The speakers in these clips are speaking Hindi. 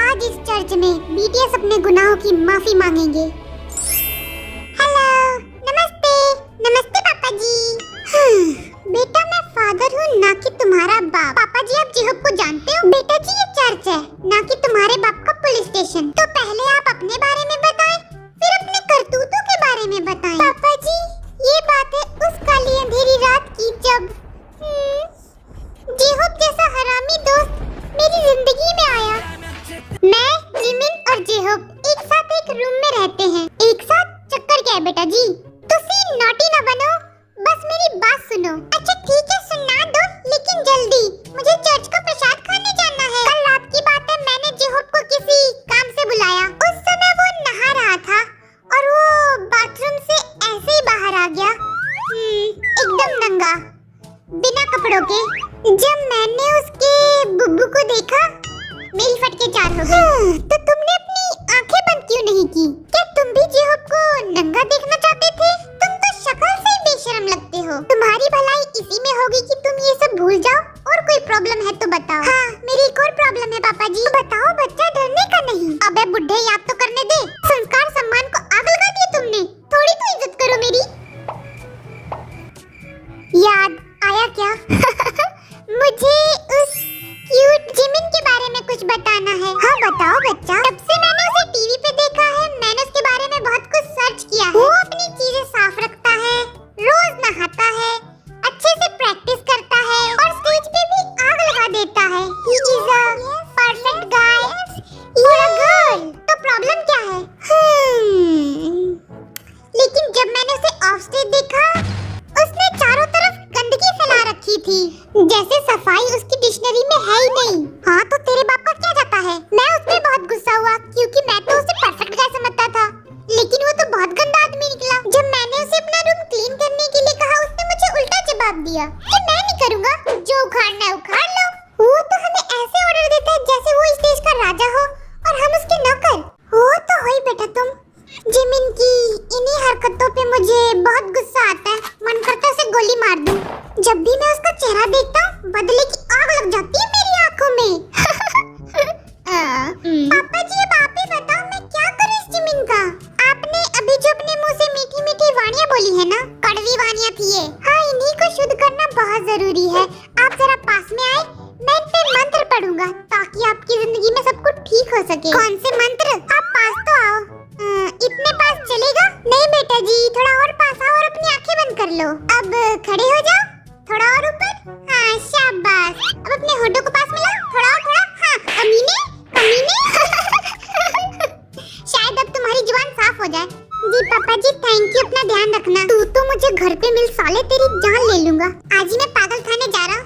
आज इस चर्च में बीटीएस अपने गुनाहों की माफी मांगेंगे। हेलो, नमस्ते। नमस्ते पापा जी। बेटा मैं फादर हूँ, ना कि तुम्हारा बाप। पापा जी आप जेहोब को जानते हो? बेटा जी ये चर्च है, ना कि तुम्हारे बाप का पुलिस स्टेशन। तो पहले आप अपने बारे में बताएं, फिर अपने करतूतों के बारे में बताएं। पापा जी ये बात है उस काली अंधेरी रात की जब जेहोब जैसा हरामी दोस्त मेरी जिंदगी में आया। मैं, जिमिन और जेहोब एक साथ एक रूम में रहते हैं। एक साथ चक्कर क्या है बेटा जी? तुसी नॉटी ना बनो, बस मेरी बात सुनो। अच्छा ठीक है सुना दो, लेकिन जल्दी, मुझे चर्च का प्रसाद खाने जाना है। कल रात की बात है, मैंने जेहोब को किसी काम से बुलाया। उस समय वो नहा रहा था और वो बाथरूम से ऐसे ही बाहर आ गया, एकदम नंगा, बिना कपड़ों के। जब मैंने उसके बुब्बू को देखा, मेरी फटके चार हो गई। तो तुमने अपनी आंखें बंद क्यों नहीं की? क्या तुम भी जेहोब को नंगा देखना चाहते थे? तुम तो शक्ल से ही बेशर्म लगते हो। तुम्हारी भलाई इसी में होगी कि तुम ये सब भूल जाओ। और कोई प्रॉब्लम है तो बताओ। हाँ मेरी एक और प्रॉब्लम है पापा जी। बताओ, बच्चा डरने का नहीं। अबे बुढ़े याद तो करने दे। संस्कार सम्मान को आग लगा दिया तुमने। थोड़ी तो इज्जत करो मेरी। याद आया क्या? मुझे उस क्यूट जिमिन के बारे में कुछ बताना है। हाँ बताओ बच्चा। तब से मैंने उसे टीवी पे देखा है, मैंने उसके बारे में बहुत कुछ सर्च किया है। वो अपनी चीजें साफ रखता है, रोज नहाता है, अच्छे से प्रैक्टिस करता है और स्टेज पे भी आग लगा देता है। He is a perfect guy for a girl। तो प्रॉब्लम क्या है? लेकिन जब मैंने उसे ऑफ स्टेज देखा, उसने चारों तरफ गंदगी फैला रखी थी, जैसे सफाई उसकी डिक्शनरी में है ही नहीं। हाँ तो तेरे बाप का क्या जाता है? मैं उसमें बहुत गुस्सा हुआ क्योंकि मैं तो उसे परफेक्ट गाय समझता था, लेकिन वो तो बहुत गंदा आदमी निकला। जब मैंने उसे अपना रूम क्लीन करने के लिए कहा, उसने मुझे उल्टा जवाब दिया कि मैं नहीं करूँगा, जो उखाड़ना है उखाड़ लो। वो तो हमें ऐसे ऑर्डर देता है जैसे वो इस देश का राजा हो और हम उसके नौकर। वो तो हो ही बेटा तुम। जिमिन की इन्हीं हरकतों पे मुझे बहुत गुस्सा आता है, मन करता है उसे गोली मार दूं। जब भी मैं उसका चेहरा देखता हूँ, बदले की आग लग जाती है मेरी आंखों में। पापा जी अब आप ही बताओ मैं क्या करूँ इस जिमिन का? आपने अभी जो अपने मुंह से मीठी मीठी वाणियाँ बोली है ना, कड़वी वाणियाँ थी ये। हाँ इन्हीं को शुद्ध करना बहुत जरूरी है। आप जरा पास में आए, मैं इन पे मंत्र पढ़ूंगा ताकि आपकी जिंदगी में सब कुछ ठीक हो सके। कौन से मंत्र? आप पास तो आओ। इतने पास चलेगा? नहीं बेटा जी, थोड़ा और पास आओ और अपनी आंखें बंद कर लो। अब खड़े हो जाओ, थोड़ा और ऊपर। हाँ शाबाश। अब अपने होठों को पास मिलाओ, थोड़ा और थोड़ा। हाँ कमीने कमीने। शायद अब तुम्हारी जुबान साफ हो जाए। जी पापा जी थैंक यू, अपना ध्यान रखना। तू तो मुझे घर पे मिल साले, तेरी जान ले लूंगा। आज ही मैं पागल खाने जा रहा हूँ।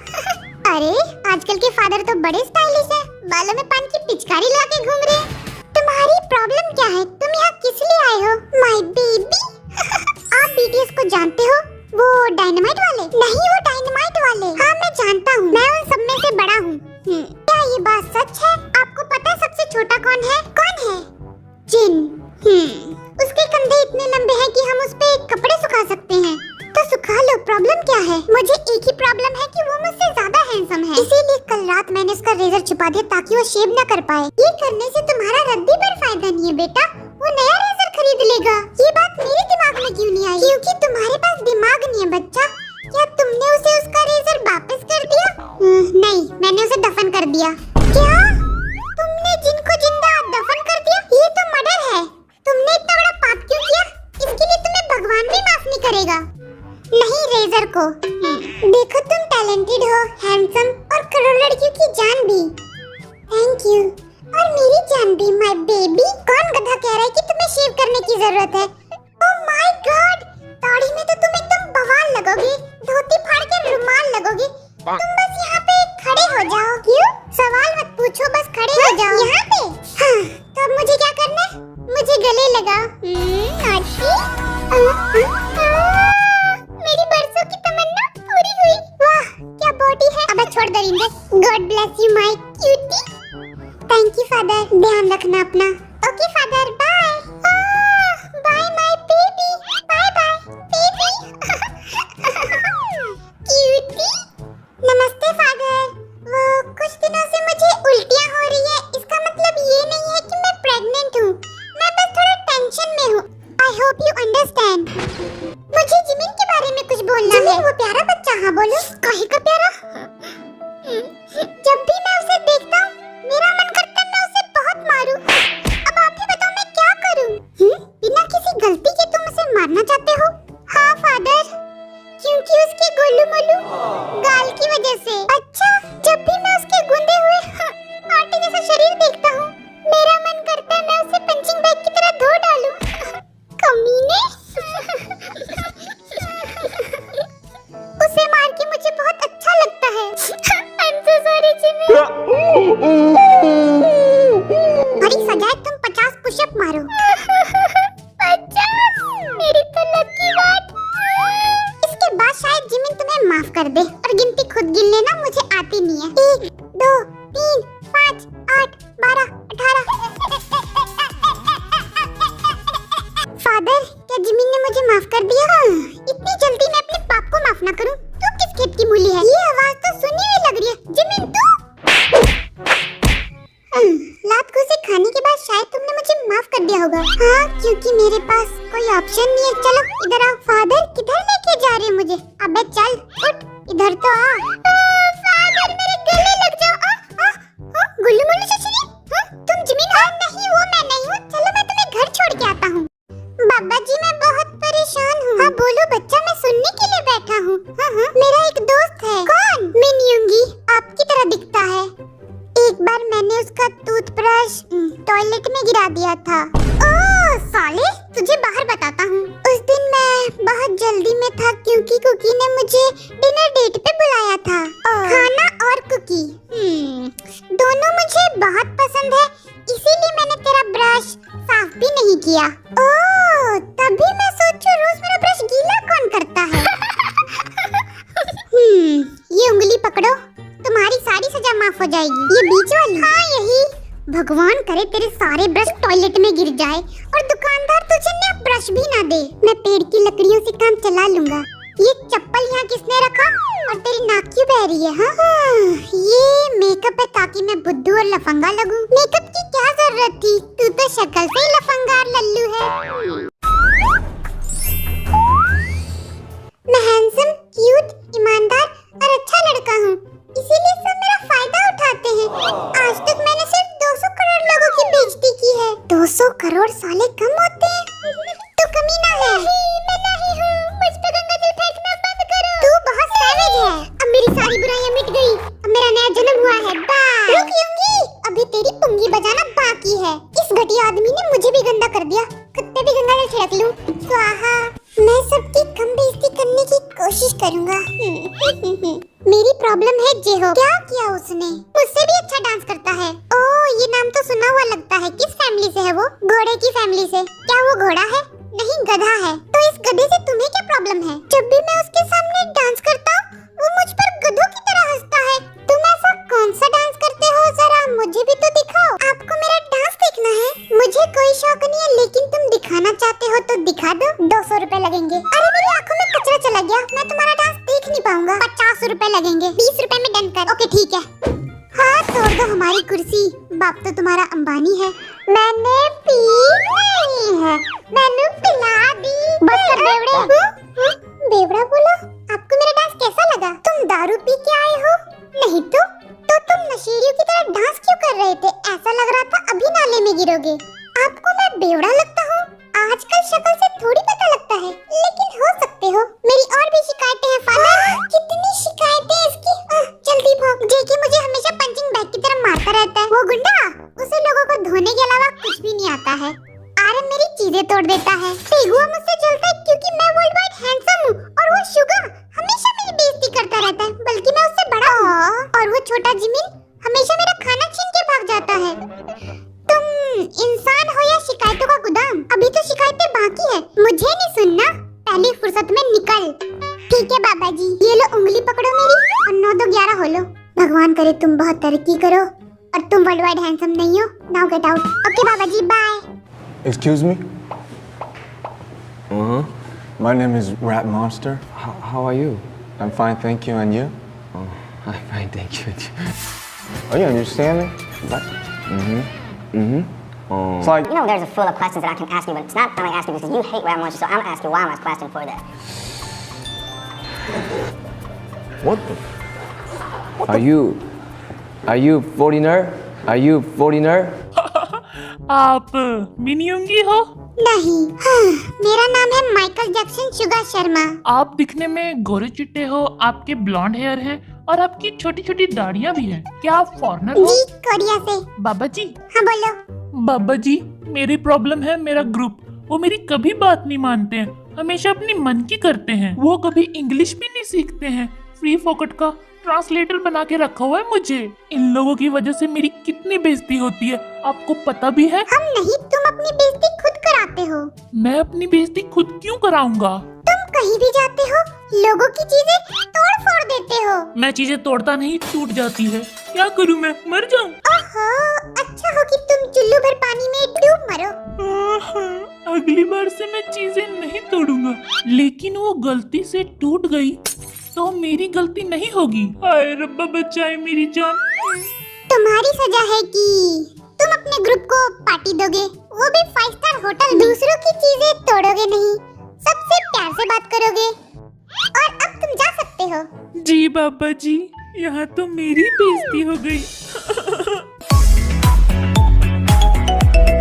अरे आजकल के फादर तो बड़े स्टाइलिश है, बालों में पान की पिचकारी लगा के घूम रहे हैं। तुम्हारी प्रॉब्लम क्या है? तुम यहाँ किस लिए आए हो? My baby. आप बीटीएस को जानते हो? वो डायनामाइट वाले? नहीं वो डायनामाइट वाले। हाँ मैं जानता हूँ, मैं उन सब में से बड़ा हूँ। क्या ये बात सच है? आपको पता है सबसे छोटा कौन है? कौन है? जिन। उसके कंधे इतने लंबे हैं कि हम उस पे कपड़े सुखा सकते हैं। तो सुखा लो, प्रॉब्लम क्या है? मुझे एक ही प्रॉब्लम है कि वो मुझसे ज्यादा हैंडसम है, इसीलिए कल रात मैंने उसका रेजर छुपा दिया ताकि वो शेव न कर पाए। ये करने से तुम्हारा रद्दी पर फायदा नहीं है बेटा, वो नया रेजर खरीद लेगा। ये बात मेरे दिमाग में क्यों नहीं आई? क्योंकि तुम्हारे पास दिमाग नहीं है बच्चा। क्या तुमने उसे उसका रेजर वापस कर दिया? नहीं, मैंने उसे दफन कर दिया। क्या? तुमने जिनको जिंदा दफन कर दिया? ये तो मर्डर है। तुमने इतना बड़ा पाप क्यों किया? इसके लिए तुम्हें भगवान भी माफ नहीं करेगा। नहीं रेजर को। देखो तुम टैलेंटेड हो, हैंडसम और करोड़ लड़कियों की जान भी। Thank you. और मेरी जान भी माय बेबी। कौन गधा कह रहा है कि तुम्हें शेव करने की जरूरत है? ओह माय गॉड, दाढ़ी में तो तुम एकदम बवाल लगोगे, धोती फाड़ के रुमाल लगोगे। तुम बस यहाँ पे खड़े हो जाओ। क्यों? सवाल मत पूछो, बस खड़े हो जाओ। यहाँ पे? हाँ, तो अब मुझे क्या करना है? मुझे गले लगा। मेरी बरसों की तमन्ना पूरी हुई। वाह क्या बॉडी है। अब छोड़ दरिंदे। God bless you my cutie. Thank you father, ध्यान रखना अपना। Okay father, bye. Bye my baby, bye bye baby. Cutie. नमस्ते फादर। वो कुछ दिनों से मुझे उल्टियाँ हो रही है, इसका मतलब ये नहीं अरे सजाए, तुम 50 पुशअप मारो। 50? मेरी तो लकी बात। इसके बाद शायद जिमिन तुम्हें माफ कर दे, और गिनती खुद गिन लेना, मुझे आती नहीं है। 1 2 3 5 8 12 18। फादर, क्या जिमिन ने मुझे माफ कर दिया? इतनी जल्दी मैं अपने पाप को माफ ना करूं? तू किस खेत की मूली है? ये आवाज तो सुनी हुई लग रही है। जिमिन, तू लात घुसे खाने के बाद शायद तुमने मुझे माफ कर दिया होगा। हाँ, क्योंकि मेरे पास कोई ऑप्शन नहीं है। चलो इधर आओ। फादर, किधर लेके जा रहे हो मुझे? अबे चल, उठ, इधर तो आ। फादर, मेरे गले लग जाओ। गुल्लू मुल्लू चचरी, तुम जिमिन हो? नहीं, वो मैं नहीं हूँ। चलो मैं तुम्हें घर छोड़ के आता हूँ। बाबा जी, मैं बहुत परेशान हूँ। हाँ बोलो बच्चा, मैं सुनने के लिए बैठा हूँ। हाँ, मेरा एक दोस्त है। कौन? मिन्यूंगी, आपकी तरह दिखता है। एक बार मैंने उसका टूथब्रश टॉयलेट में गिरा दिया था। ओह साले, तुझे बाहर बताता हूँ। उस दिन मैं बहुत जल्दी में था क्योंकि कुकी ने मुझे डिनर डेट पे बुलाया था। खाना और कुकी दोनों मुझे बहुत पसंद है, इसीलिए मैंने तेरा ब्रश साफ भी नहीं किया। ओह, तभी मैं सोचूं रोज मेरा ब्रश गीला कौन करता है। ये उंगली पकड़ो, तुम्हारी सारी सजा माफ हो जाएगी। ये बीच वाली? हाँ, यही। भगवान करे तेरे सारे ब्रश टॉयलेट में गिर जाए और दुकानदार तुझे नया ब्रश भी ना दे। मैं पेड़ की लकड़ियों से काम चला लूंगा। ये चप्पल यहाँ किसने रखा? और तेरी नाक क्यों बह रही है? हाँ, ये मेकअप है ताकि मैं बुद्धू और लफंगा लगूं। मेकअप की क्या जरूरत थी? तू तो शक्ल से ही लफंगा और लल्लू है। मैं हैंडसम, क्यूट, ईमानदार और अच्छा लड़का हूँ, इसीलिए सब मेरा फायदा उठाते हैं। आज तक मैंने सिर्फ 200 करोड़ लोगों की बेइज्जती की है। 200 करोड़ साले कम होते हैं? तू कमीना है। मैं नहीं हूँ, मुझ पे गंगा जल फेंकना बंद करो। तू बहुत सैवेज है। अब मेरी सारी बुराइयां मिट गई, अब मेरा नया जन्म हुआ है। बाय। रुक यूंगी, अभी तेरी पुंगी बजाना बाकी है। इस घटिया आदमी ने मुझे भी गंदा कर दिया। कुत्ते भी गंगा जल छिड़क लूं। स्वाहा। मैं सबकी कम बेइज्जती करने की कोशिश करूंगा। मेरी प्रॉब्लम है जेहो। क्या किया उसने? मुझसे भी अच्छा डांस करता है। ओह, ये नाम तो सुना हुआ लगता है। किस फैमिली से है वो? घोड़े की फैमिली से। क्या वो घोड़ा है? नहीं, गधा है। तो इस गधे से तुम्हें क्या प्रॉब्लम है? जब भी मैं उसके सामने डांस करता हूँ, वो मुझ पर गधों की तरह हंसता है। तुम ऐसा कौन सा डांस करते हो? जरा मुझे भी तो दिखाओ। आपको मेरा डांस देखना है? मुझे कोई शौक नहीं है, लेकिन तुम दिखाना चाहते हो तो दिखा दो। 200 रुपए लगेंगे। अरे मेरी आंखों में कचरा चला गया, मैं तुम्हारा डांस देख नहीं पाऊंगा। 50 रुपए लगेंगे। 20 रुपए में डन कर। ओके ठीक है। हाँ, तोड़ दो हमारी कुर्सी। बाप तो तुम्हारा अंबानी है। मैंने पी नहीं है, मैंने पिला दी। बस कर बेवड़े। बेवड़ा बोला? आपको मेरा डांस कैसा लगा? तुम दारू पी के आए हो? नहीं तो तुम नशेड़ियों की तरह डांस क्यों कर रहे थे? ऐसा लग रहा था अभी नाले में गिरोगे। आपको मैं बेवड़ा लगता हूँ? आजकल शक्ल से थोड़ी पता लगता है, लेकिन हो सकते हो। मेरी और भी शिकायतें हैं फादर। कितनी शिकायतें इसकी? जल्दी भाग। जेकी मुझे हमेशा पंचिंग बैग की तरह मारता रहता है। वो गुंडा, उसे लोगों को धोने के अलावा कुछ भी नहीं आता है। आरन मेरी चीजें तोड़ देता है। पेगुआ मुझसे जलता है क्योंकि मैं वर्ल्ड वाइड हैंडसम हूँ, और वो शुगर हमेशा मेरी बेइज्जती करता रहता है, बल्कि मैं उससे बड़ा हूँ। और वो छोटा जिमिन हमेशा मेरा खाना छीन के भाग जाता है। तुम इंसान हो या शिकायतों का गोदाम? अभी तो शिकायतें बाकी है। मुझे नहीं सुनना, पहली फुर्सत में निकल। ठीक है बाबा जी, ये लो उंगली पकड़ो मेरी और 9 2 11 हो लो। भगवान करे तुम बहुत तरक्की करो और तुम वर्ल्ड वाइड हैंडसम नहीं हो। Now get out. ओके बाबा जी, bye. Excuse me? My name is Rat Monster. How are you? I'm fine, thank you. And you? Oh, I'm fine, thank you. Are you understanding? What? It's like, You know, there's a full of questions that I can ask you, but it's not time I ask you because you hate Rat Monster, so I'm gonna ask you why am I question for that. what the? Are you foreigner? Are you foreigner? आप मिनियोंगी हो? नहीं। मेरा नाम है माइकल जैक्सन शुगा शर्मा। आप दिखने में गोरे चिट्टे हो, आपके ब्लॉन्ड हेयर है और आपकी छोटी छोटी दाढ़ियाँ भी हैं। क्या आप फॉरेनर हो? जी, कोरिया से। बाबा जी। हाँ बोलो। बाबा जी, मेरी प्रॉब्लम है मेरा ग्रुप। वो मेरी कभी बात नहीं मानते हैं, हमेशा अपनी मन की करते हैं। वो कभी इंग्लिश भी नहीं सीखते हैं। फ्री फोकट का ट्रांसलेटर बना के रखा हुआ है मुझे। इन लोगों की वजह से मेरी कितनी बेइज्जती होती है, आपको पता भी है। हम नहीं, तुम अपनी बेइज्जती खुद कराते हो। मैं अपनी बेइज्जती खुद क्यों कराऊंगा? तुम कहीं भी जाते हो, लोगों की चीजें तोड़ फोड़ देते हो। मैं चीजें तोड़ता नहीं, टूट जाती है। क्या करूं मैं, मर जाऊं? ओहो, अच्छा हो कि तुम चुल्लू भर पानी में डूब मरो। अगली बार से मैं चीजें नहीं तोड़ूंगा, लेकिन वो गलती से टूट गई तो मेरी गलती नहीं होगी। हाय रब्बा बचाए मेरी जान। तुम्हारी सजा है कि तुम अपने ग्रुप को पार्टी दोगे, वो भी 5 स्टार होटल। दूसरों की चीजें तोड़ोगे नहीं, सबसे प्यार से बात करोगे। और अब तुम जा सकते हो। जी बाबा जी, यहाँ तो मेरी बेइज्जती हो गई।